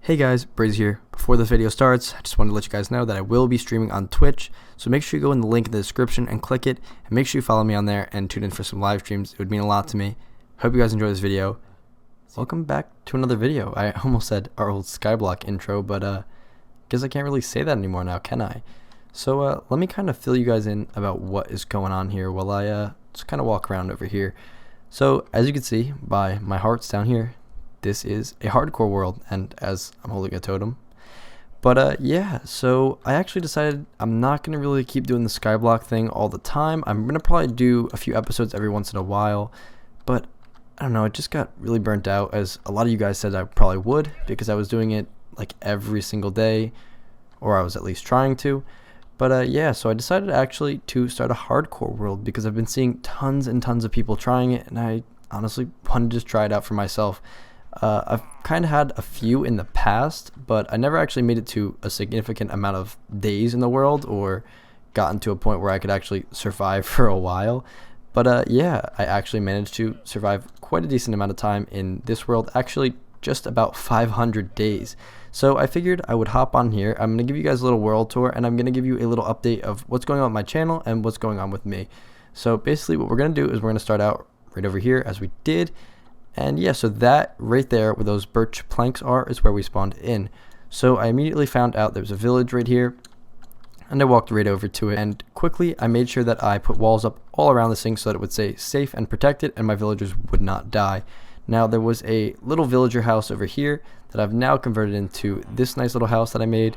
Hey guys, Brazy here. Before this video starts, I just wanted to let you guys know that I will be streaming on Twitch, so make sure you go in the link in the description and click it, and make sure you follow me on there and tune in for some live streams. It would mean a lot to me. Hope you guys enjoy this video. Welcome back to another video. I almost said our old Skyblock intro, but guess I can't really say that anymore now, can I? So let me kind of fill you guys in about what is going on here while I just kind of walk around over here. So as you can see by my hearts down here, this is a hardcore world, and as I'm holding a totem. But yeah, so I actually decided I'm not going to really keep doing the Skyblock thing all the time. I'm going to probably do a few episodes every once in a while, but I don't know, it just got really burnt out, as a lot of you guys said I probably would, because I was doing it like every single day, or I was at least trying to. But yeah, so I decided actually to start a hardcore world, because I've been seeing tons and tons of people trying it, and I honestly wanted to just try it out for myself. I've kind of had a few in the past, but I never actually made it to a significant amount of days in the world, or gotten to a point where I could actually survive for a while. But yeah, I actually managed to survive quite a decent amount of time in this world, actually just about 500 days. So I figured I would hop on here. I'm going to give you guys a little world tour, and I'm going to give you a little update of what's going on with my channel and what's going on with me. So basically what we're going to do is we're going to start out right over here as we did. And yeah, so that right there where those birch planks are is where we spawned in. So I immediately found out there was a village right here, and I walked right over to it, and quickly I made sure that I put walls up all around this thing so that it would stay safe and protected and my villagers would not die. Now there was a little villager house over here that I've now converted into this nice little house that I made,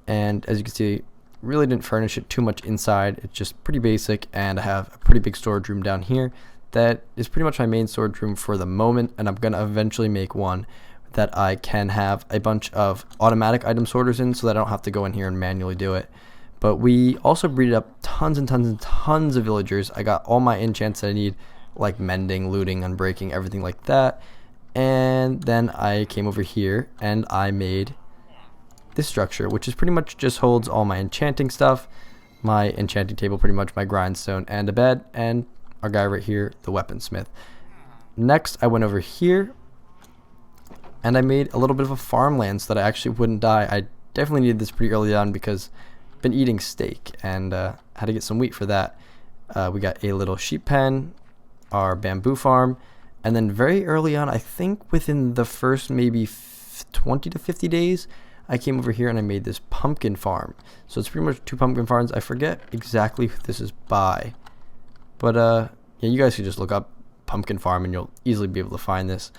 and as you can see, really didn't furnish it too much inside. It's just pretty basic, and I have a pretty big storage room down here. That is pretty much my main storage room for the moment, and I'm going to eventually make one that I can have a bunch of automatic item sorters in, so that I don't have to go in here and manually do it. But we also breeded up tons and tons and tons of villagers. I got all my enchants that I need, like mending, looting, unbreaking, everything like that. And then I came over here and I made this structure, which is pretty much just holds all my enchanting stuff, my enchanting table, pretty much my grindstone, and a bed, and our guy right here, the weaponsmith. Next, I went over here and I made a little bit of a farmland so that I actually wouldn't die. I definitely needed this pretty early on because I've been eating steak and had to get some wheat for that. We got a little sheep pen, our bamboo farm, and then very early on, I think within the first maybe 20 to 50 days, I came over here and I made this pumpkin farm. So it's pretty much two pumpkin farms. I forget exactly who this is by. But yeah, you guys can just look up pumpkin farm and you'll easily be able to find this.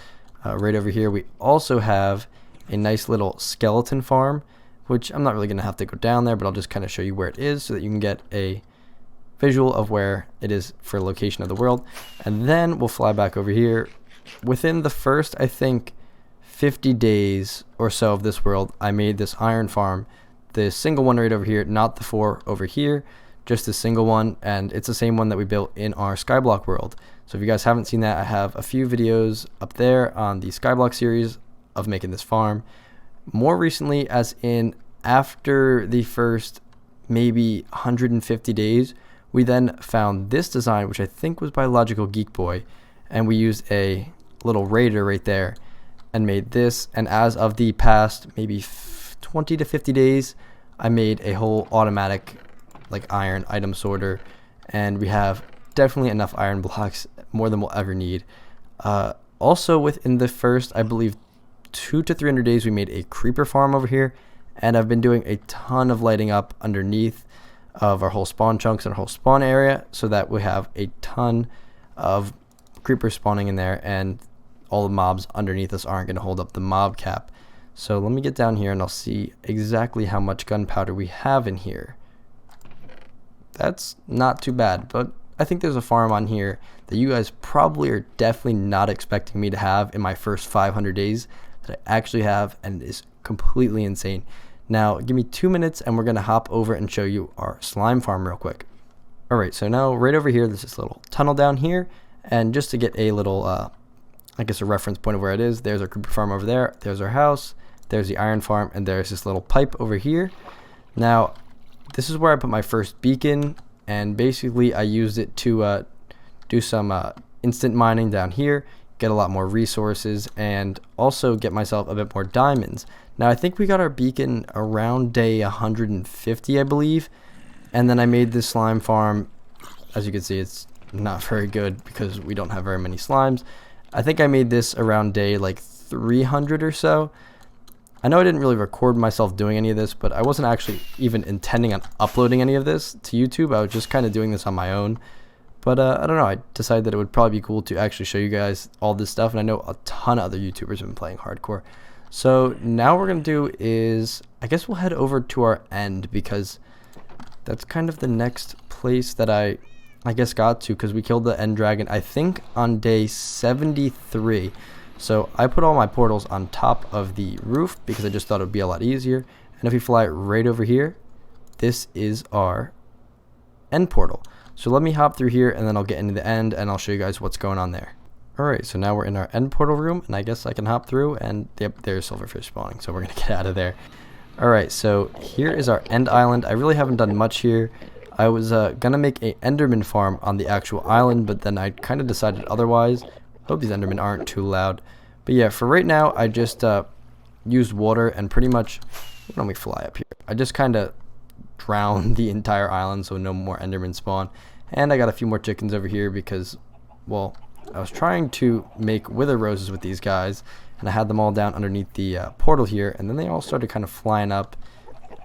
Right over here we also have a nice little skeleton farm, which I'm not really going to have to go down there, but I'll just kind of show you where it is so that you can get a visual of where it is for location of the world. And then we'll fly back over here. Within the first, I think, 50 days or so of this world, I made this iron farm, the single one right over here, not the four over here, just a single one, and it's the same one that we built in our Skyblock world. So if you guys haven't seen that, I have a few videos up there on the Skyblock series of making this farm. More recently, as in after the first maybe 150 days, we then found this design, which I think was by Logical Geek Boy, and we used a little raider right there and made this. And as of the past maybe 20 to 50 days, I made a whole automatic like iron item sorter, and we have definitely enough iron blocks, more than we'll ever need. Also within the first, I believe, 200 to 300 days, we made a creeper farm over here, and I've been doing a ton of lighting up underneath of our whole spawn chunks and our whole spawn area, so that we have a ton of creepers spawning in there, and all the mobs underneath us aren't going to hold up the mob cap. So let me get down here and I'll see exactly how much gunpowder we have in here. That's not too bad, but I think there's a farm on here that you guys probably are definitely not expecting me to have in my first 500 days that I actually have, and it is completely insane. Now, give me 2 minutes and we're going to hop over and show you our slime farm real quick. Alright, so now right over here, there's this little tunnel down here, and just to get a little, I guess a reference point of where it is, there's our creeper farm over there, there's our house, there's the iron farm, and there's this little pipe over here. Now, this is where I put my first beacon, and basically I used it to do some instant mining down here. get a lot more resources, and also get myself a bit more diamonds. Now I think we got our beacon around day 150, I believe, and then I made this slime farm. As you can see, it's not very good because we don't have very many slimes. I think I made this around day like 300 or so. I know I didn't really record myself doing any of this, but I wasn't actually even intending on uploading any of this to YouTube. I was just kind of doing this on my own. But I don't know, I decided that it would probably be cool to actually show you guys all this stuff, and I know a ton of other YouTubers have been playing hardcore. So now what we're going to do is, I guess we'll head over to our end, because that's kind of the next place that I guess got to, because we killed the end dragon, I think, on day 73. So I put all my portals on top of the roof because I just thought it would be a lot easier. And if we fly right over here, this is our end portal. So let me hop through here, and then I'll get into the end, and I'll show you guys what's going on there. Alright, so now we're in our end portal room, and I guess I can hop through, and yep, there's silverfish spawning, so we're going to get out of there. Alright, so here is our end island. I really haven't done much here. I was going to make a enderman farm on the actual island, but then I kind of decided otherwise. Hope these endermen aren't too loud. But yeah, for right now, I just used water and pretty much, why don't we fly up here? I just kind of drowned the entire island so no more endermen spawn. And I got a few more chickens over here because, well, I was trying to make wither roses with these guys, and I had them all down underneath the portal here, and then they all started kind of flying up,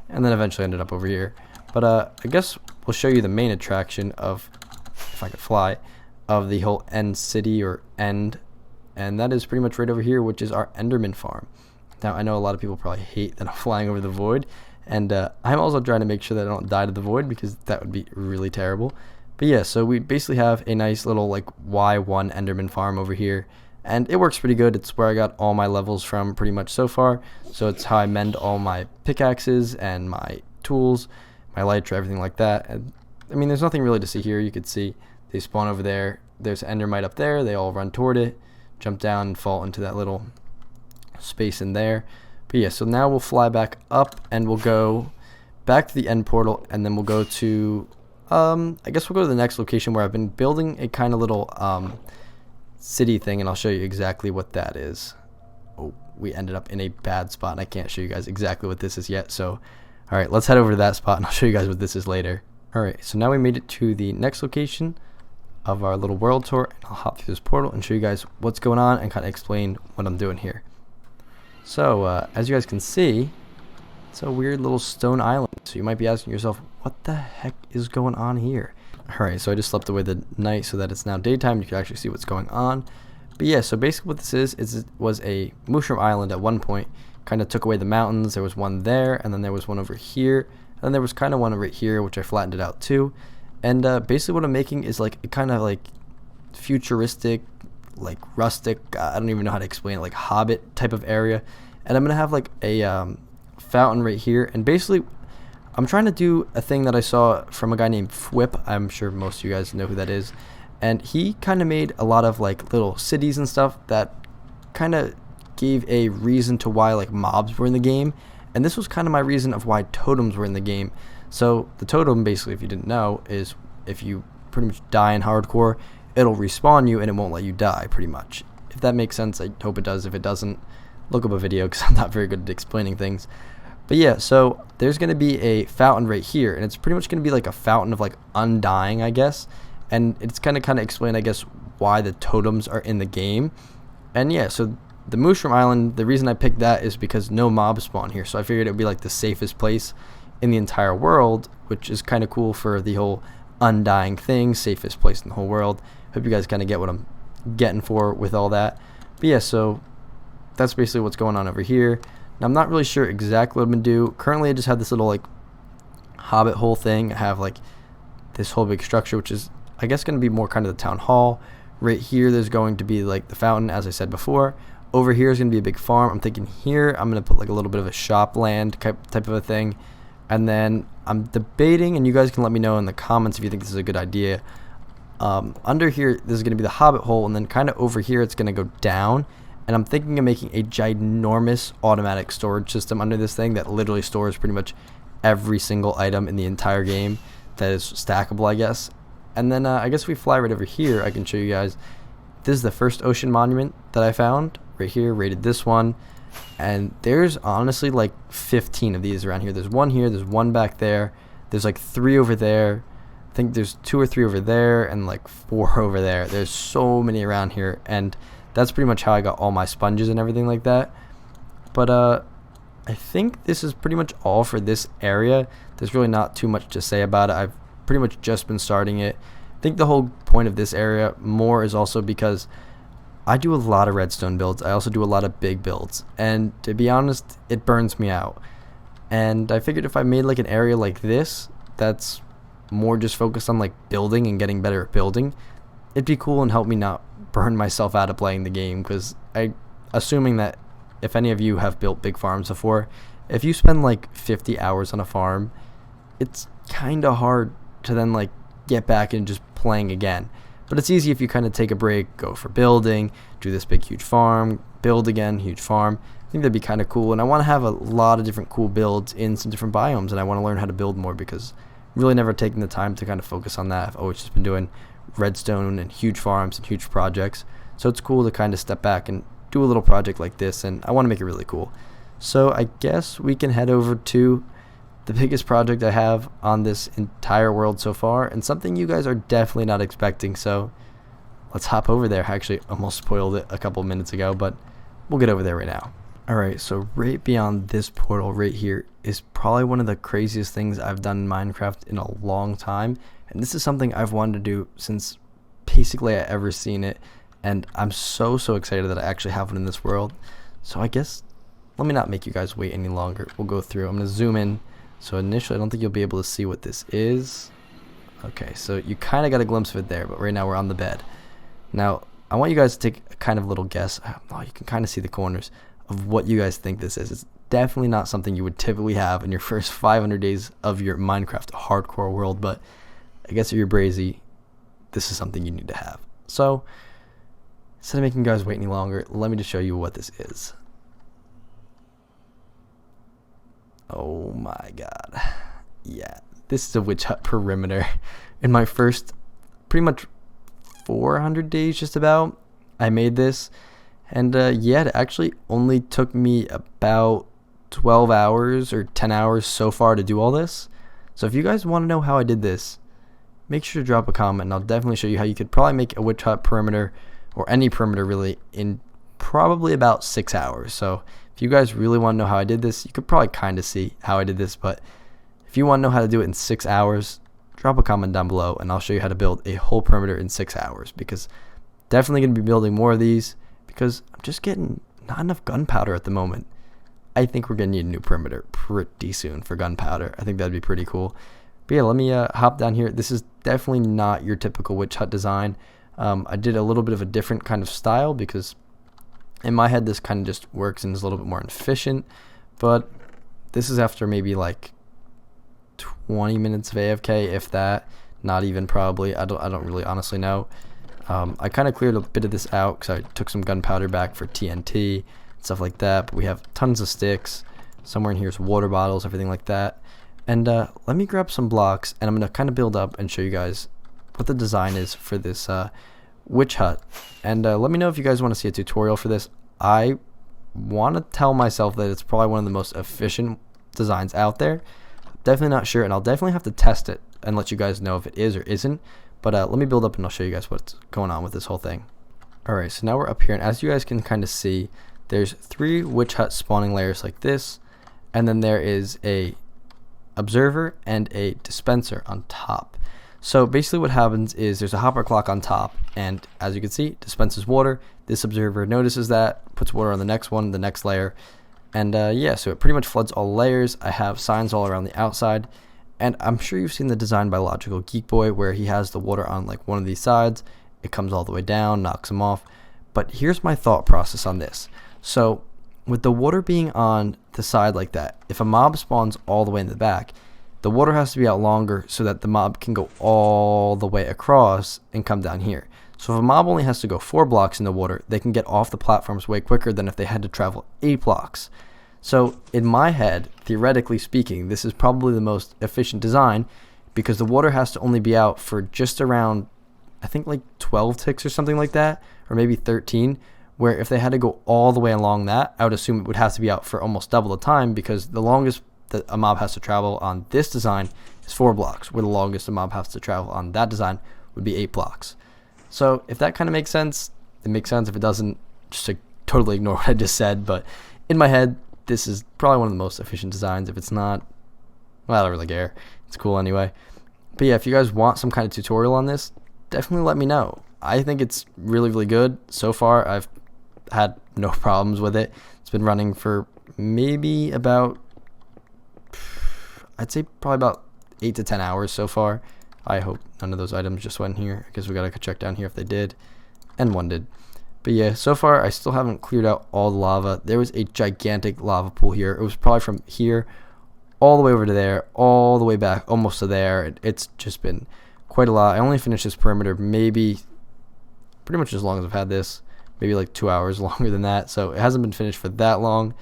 and then eventually ended up over here. But I guess we'll show you the main attraction of, if I could fly, of the whole end city or end, and that is pretty much right over here, which is our enderman farm. Now I know a lot of people probably hate that I'm flying over the void, and I'm also trying to make sure that I don't die to the void, because that would be really terrible. But yeah, so we basically have a nice little like Y1 enderman farm over here, and it works pretty good. It's where I got all my levels from pretty much so far, so it's how I mend all my pickaxes and my tools, my elytra, everything like that. And I mean, there's nothing really to see here. You could see they spawn over there. There's endermite up there. They all run toward it, jump down, and fall into that little space in there. But yeah, so now we'll fly back up, and we'll go back to the end portal, and then we'll go to, I guess we'll go to the next location where I've been building a kind of little city thing, and I'll show you exactly what that is. Oh, we ended up in a bad spot, and I can't show you guys exactly what this is yet. So, all right, let's head over to that spot, and I'll show you guys what this is later. All right, so now we made it to the next location of our little world tour, and I'll hop through this portal and show you guys what's going on and kind of explain what I'm doing here. So as you guys can see, it's a weird little stone island. So you might be asking yourself, what the heck is going on here? Alright, so I just slept away the night so that it's now daytime. You can actually see what's going on. But yeah, so basically what this is it was a mushroom island at one point. Kind of took away the mountains. There was one there, and then there was one over here, and then there was kind of one right here, which I flattened it out too. And basically what I'm making is like a kind of like futuristic, like rustic, I don't even know how to explain it, like hobbit type of area. And I'm gonna have like a fountain right here, and basically I'm trying to do a thing that I saw from a guy named Fwip. I'm sure most of you guys know who that is, and he kind of made a lot of like little cities and stuff that kind of gave a reason to why like mobs were in the game, and this was kind of my reason of why totems were in the game. So the totem, basically, if you didn't know, is if you pretty much die in hardcore, it'll respawn you and it won't let you die, pretty much. If that makes sense, I hope it does. If it doesn't, look up a video because I'm not very good at explaining things. But yeah, so there's going to be a fountain right here, and it's pretty much going to be like a fountain of like undying, I guess. And it's kind of explain, I guess, why the totems are in the game. And yeah, so the mushroom island, the reason I picked that is because no mobs spawn here. So I figured it would be like the safest place in the entire world, which is kind of cool for the whole undying thing, safest place in the whole world. Hope you guys kind of get what I'm getting for with all that. But yeah, so that's basically what's going on over here. Now I'm not really sure exactly what I'm gonna do. Currently I just have this little like hobbit hole thing. I have like this whole big structure, which is I guess gonna be more kind of the town hall. Right here there's going to be like the fountain, as I said before. Over here is gonna be a big farm. I'm thinking here I'm gonna put like a little bit of a shop land type of a thing. And then I'm debating, and you guys can let me know in the comments if you think this is a good idea. Under here, this is going to be the hobbit hole, and then kind of over here, it's going to go down. And I'm thinking of making a ginormous automatic storage system under this thing that literally stores pretty much every single item in the entire game that is stackable, I guess. And then I guess we fly right over here. I can show you guys. this is the first ocean monument that I found right here. Rated this one, and there's honestly like 15 of these around here. There's one here, there's one back there, there's like 3 over there. I think there's 2 or 3 over there, and like 4 over there. There's so many around here, and that's pretty much how I got all my sponges and everything like that. But I think this is pretty much all for this area. There's really not too much to say about it. I've pretty much just been starting it. I think the whole point of this area more is also because I do a lot of redstone builds. I also do a lot of big builds, and to be honest, it burns me out. And I figured if I made like an area like this that's more just focused on like building and getting better at building, it'd be cool and help me not burn myself out of playing the game. Because assuming that if any of you have built big farms before, if you spend like 50 hours on a farm, it's kind of hard to then like get back and just playing again. But it's easy if you kind of take a break, go for building, do this big huge farm, build again, huge farm. I think that'd be kind of cool, and I want to have a lot of different cool builds in some different biomes, and I want to learn how to build more because I'm really never taking the time to kind of focus on that. I've always just been doing redstone and huge farms and huge projects, so it's cool to kind of step back and do a little project like this, and I want to make it really cool. So I guess we can head over to the biggest project I have on this entire world so far, and something you guys are definitely not expecting, so let's hop over there. I actually almost spoiled it a couple minutes ago, but we'll get over there right now. Alright, so right beyond this portal right here is probably one of the craziest things I've done in Minecraft in a long time, and this is something I've wanted to do since basically I ever seen it, and I'm so excited that I actually have one in this world. So I guess let me not make you guys wait any longer. We'll go through. I'm going to zoom in. So initially I don't think you'll be able to see what this is. Okay, so you kind of got a glimpse of it there, but right now we're on the bed. Now I want you guys to take a kind of little guess. Oh, you can kind of see the corners of what you guys think this is. It's definitely not something you would typically have in your first 500 days of your Minecraft hardcore world, but I guess if you're brazy, this is something you need to have. So instead of making you guys wait any longer, let me just show you what this is. Oh my god. Yeah, this is a witch hut perimeter. In my first pretty much 400 days just about, I made this. And yeah, it actually only took me about 12 hours or 10 hours so far to do all this. So if you guys want to know how I did this, make sure to drop a comment, and I'll definitely show you how you could probably make a witch hut perimeter, or any perimeter really, in probably about 6 hours. So if you guys really want to know how I did this, you could probably kind of see how I did this, but if you want to know how to do it in 6 hours, drop a comment down below and I'll show you how to build a whole perimeter in 6 hours, because definitely going to be building more of these, because I'm just getting not enough gunpowder at the moment. I think we're going to need a new perimeter pretty soon for gunpowder. I think that'd be pretty cool. But yeah, let me hop down here. This is definitely not your typical witch hut design. I did a little bit of a different kind of style because in my head this kind of just works and is a little bit more efficient, but this is after maybe like 20 minutes of AFK, if that, not even probably. I don't really honestly know. I kind of cleared a bit of this out because I took some gunpowder back for TNT and stuff like that, but we have tons of sticks. Somewhere in here is water bottles, everything like that. And let me grab some blocks and I'm going to kind of build up and show you guys what the design is for this witch hut. And let me know if you guys want to see a tutorial for this. I want to tell myself that it's probably one of the most efficient designs out there. Definitely not sure, and I'll definitely have to test it and let you guys know if it is or isn't. But let me build up and I'll show you guys what's going on with this whole thing. Alright, so now we're up here, and as you guys can kind of see, there's 3 witch hut spawning layers like this, and then there is a observer and a dispenser on top. So basically what happens is there's a hopper clock on top, and as you can see, dispenses water. This observer notices that, puts water on the next one, the next layer, and yeah, so it pretty much floods all layers. I have signs all around the outside, and I'm sure you've seen the design by Logical Geek Boy where he has the water on like one of these sides. It comes all the way down, knocks him off. But here's my thought process on this. So with the water being on the side like that, if a mob spawns all the way in the back, the water has to be out longer so that the mob can go all the way across and come down here. So if a mob only has to go 4 blocks in the water, they can get off the platforms way quicker than if they had to travel 8 blocks. So in my head, theoretically speaking, this is probably the most efficient design because the water has to only be out for just around I think like 12 ticks or something like that, or maybe 13, where if they had to go all the way along that, I would assume it would have to be out for almost double the time, because the longest that a mob has to travel on this design is 4 blocks, where the longest a mob has to travel on that design would be 8 blocks. So if that kind of makes sense, it makes sense. If it doesn't, just like, totally ignore what I just said. But in my head, this is probably one of the most efficient designs. If it's not, well, I don't really care. It's cool anyway. But yeah, if you guys want some kind of tutorial on this, definitely let me know. I think it's really, really good. So far, I've had no problems with it. It's been running for maybe about, I'd say probably about 8 to 10 hours so far. I hope none of those items just went here, because we gotta check down here if they did, and one did. But yeah, so far I still haven't cleared out all the lava. There was a gigantic lava pool here. It was probably from here all the way over to there, all the way back almost to there. It's just been quite a lot. I only finished this perimeter maybe pretty much as long as I've had this, maybe like 2 hours longer than that. So it hasn't been finished for that long.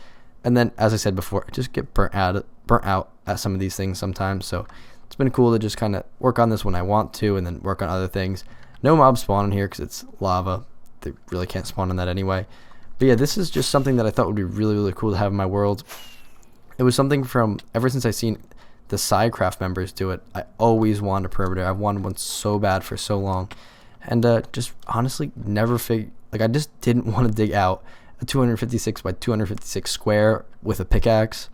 And then, as I said before, I just get burnt out at some of these things sometimes. So it's been cool to just kind of work on this when I want to, and then work on other things. No mobs spawn in here because it's lava. They really can't spawn in that anyway. But yeah, this is just something that I thought would be really, really cool to have in my world. It was something from ever since I seen the Sidecraft members do it. I always wanted a perimeter. I've wanted one so bad for so long, and just honestly never I just didn't want to dig out a 256 by 256 square with a pickaxe.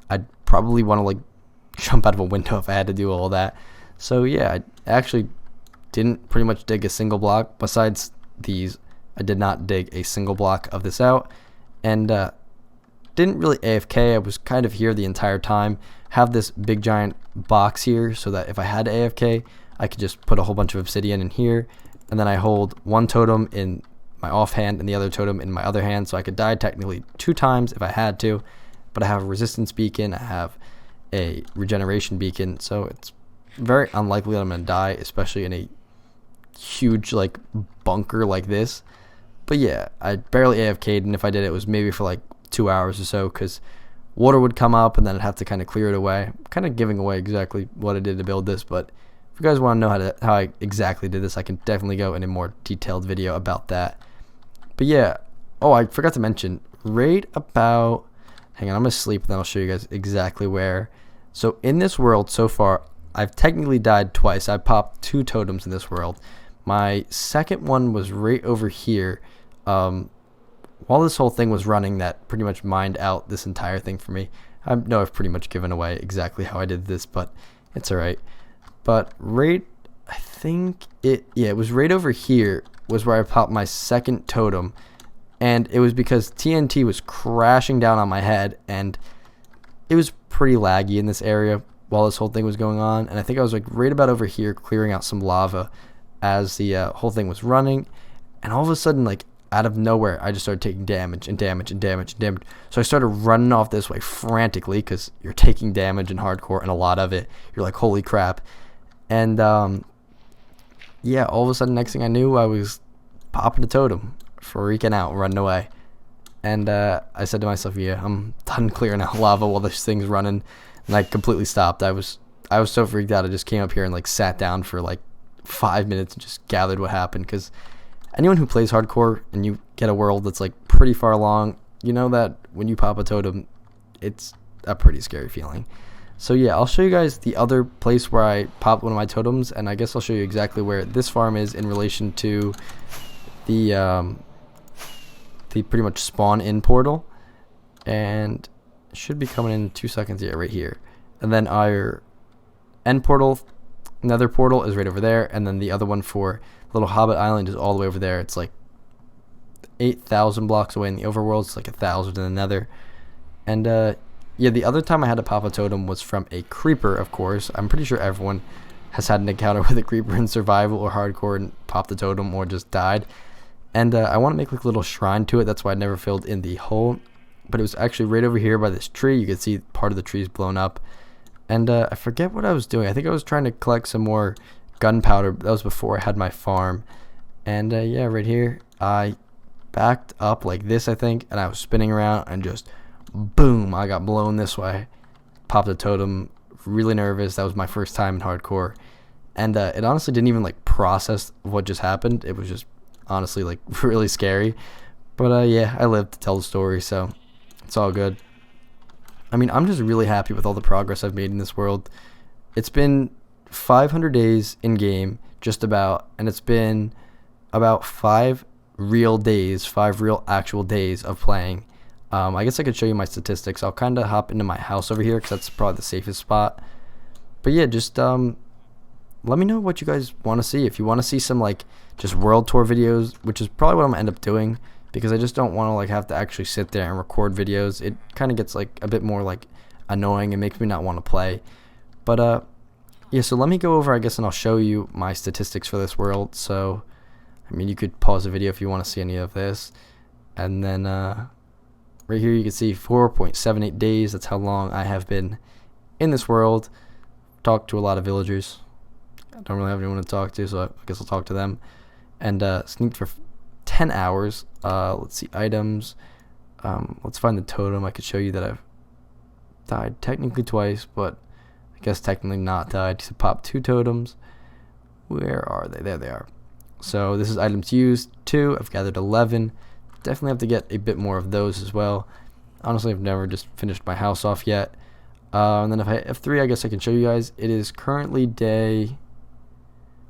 I'd probably want to like jump out of a window if I had to do all that. So yeah, I actually didn't pretty much dig a single block. Besides these, I did not dig a single block of this out, and didn't really AFK. I was kind of here the entire time. Have this big giant box here so that if I had to AFK, I could just put a whole bunch of obsidian in here, and then I hold one totem in my offhand and the other totem in my other hand, so I could die technically 2 times if I had to. But I have a resistance beacon, I have a regeneration beacon, so it's very unlikely that I'm gonna die, especially in a huge like bunker like this. But yeah, I barely AFK'd, and if I did, it was maybe for like 2 hours or so, because water would come up and then I'd have to kind of clear it away. I'm kind of giving away exactly what I did to build this, but if you guys want to know how I exactly did this, I can definitely go in a more detailed video about that. But yeah, oh, I forgot to mention, right about, hang on, I'm gonna sleep and then I'll show you guys exactly where. So in this world so far, I've technically died twice. I popped 2 totems in this world. My second one was right over here. While this whole thing was running, that pretty much mined out this entire thing for me. I know I've pretty much given away exactly how I did this, but it's alright. But right, I think it was right over here was where I popped my second totem, and it was because TNT was crashing down on my head, and it was pretty laggy in this area while this whole thing was going on. And I think I was like right about over here clearing out some lava as the whole thing was running, and all of a sudden, like out of nowhere, I just started taking damage and damage and damage and damage. So I started running off this way frantically, because you're taking damage in hardcore, and a lot of it. You're like, holy crap. And yeah, all of a sudden, next thing I knew, I was popping a totem, freaking out, running away. And I said to myself, yeah, I'm done clearing out lava while this thing's running. And I completely stopped. I was so freaked out. I just came up here and like sat down for like 5 minutes and just gathered what happened, because anyone who plays hardcore and you get a world that's like pretty far along, you know that when you pop a totem, it's a pretty scary feeling. So yeah, I'll show you guys the other place where I popped one of my totems, and I guess I'll show you exactly where this farm is in relation to the pretty much spawn in portal. And it should be coming in 2 seconds. Yeah, right here. And then our end portal, nether portal, is right over there, and then the other one for Little Hobbit Island is all the way over there. It's like 8,000 blocks away in the overworld. It's like 1,000 in the nether. And yeah, the other time I had to pop a totem was from a creeper, of course. I'm pretty sure everyone has had an encounter with a creeper in survival or hardcore and popped the totem or just died. And I want to make like a little shrine to it. That's why I never filled in the hole. But it was actually right over here by this tree. You can see part of the tree's blown up. And I forget what I was doing. I think I was trying to collect some more gunpowder. That was before I had my farm. And yeah, right here, I backed up like this, I think, and I was spinning around, and just boom, I got blown this way. Popped a totem, really nervous. That was my first time in hardcore. And it honestly didn't even like process what just happened. It was just honestly like really scary. But yeah, I lived to tell the story, so it's all good. I mean, I'm just really happy with all the progress I've made in this world. It's been 500 days in game, just about, and it's been about 5 real days, 5 real actual days of playing. I guess I could show you my statistics. I'll kind of hop into my house over here because that's probably the safest spot. But yeah, just let me know what you guys want to see. If you want to see some like just world tour videos, which is probably what I'm gonna end up doing, because I just don't want to like have to actually sit there and record videos. It kind of gets like a bit more like annoying and makes me not want to play. But yeah, so let me go over, I guess, and I'll show you my statistics for this world. So I mean, you could pause the video if you want to see any of this, and then right here you can see 4.78 days. That's how long I have been in this world. Talked to a lot of villagers. I don't really have anyone to talk to, so I guess I'll talk to them. And sneaked for 10 hours. Let's see, items. Let's find the totem. I could show you that I've died technically twice, but I guess technically not died because I popped 2 totems. Where are they? There they are. So this is items used, 2. I've gathered 11. Definitely have to get a bit more of those as well. Honestly, I've never just finished my house off yet. And then if I have 3, I guess I can show you guys. It is currently day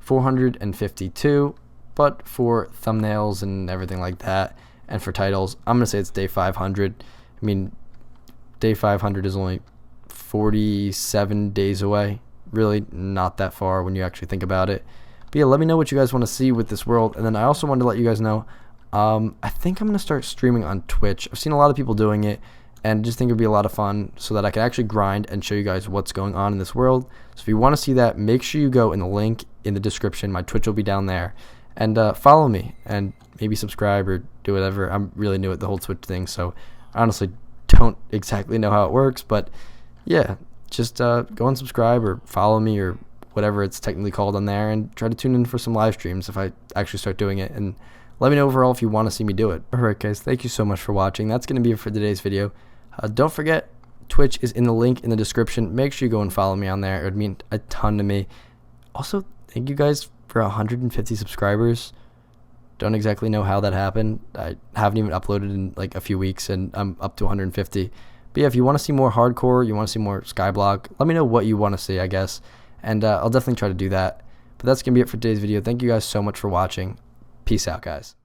452, but for thumbnails and everything like that, and for titles, I'm going to say it's day 500. I mean, day 500 is only 47 days away. Really not that far when you actually think about it. But yeah, let me know what you guys want to see with this world. And then I also wanted to let you guys know, I think I'm going to start streaming on Twitch. I've seen a lot of people doing it, and just think it would be a lot of fun so that I can actually grind and show you guys what's going on in this world. So if you want to see that, make sure you go in the link in the description. My Twitch will be down there. And follow me and maybe subscribe or do whatever. I'm really new at the whole Twitch thing, so I honestly don't exactly know how it works. But yeah, just go and subscribe or follow me or whatever it's technically called on there, and try to tune in for some live streams if I actually start doing it. And let me know overall if you want to see me do it. Alright guys, thank you so much for watching. That's going to be it for today's video. Don't forget, Twitch is in the link in the description. Make sure you go and follow me on there. It would mean a ton to me. Also, thank you guys for 150 subscribers. Don't exactly know how that happened. I haven't even uploaded in like a few weeks, and I'm up to 150. But yeah, if you want to see more hardcore, you want to see more Skyblock, let me know what you want to see, I guess. And I'll definitely try to do that. But that's going to be it for today's video. Thank you guys so much for watching. Peace out, guys.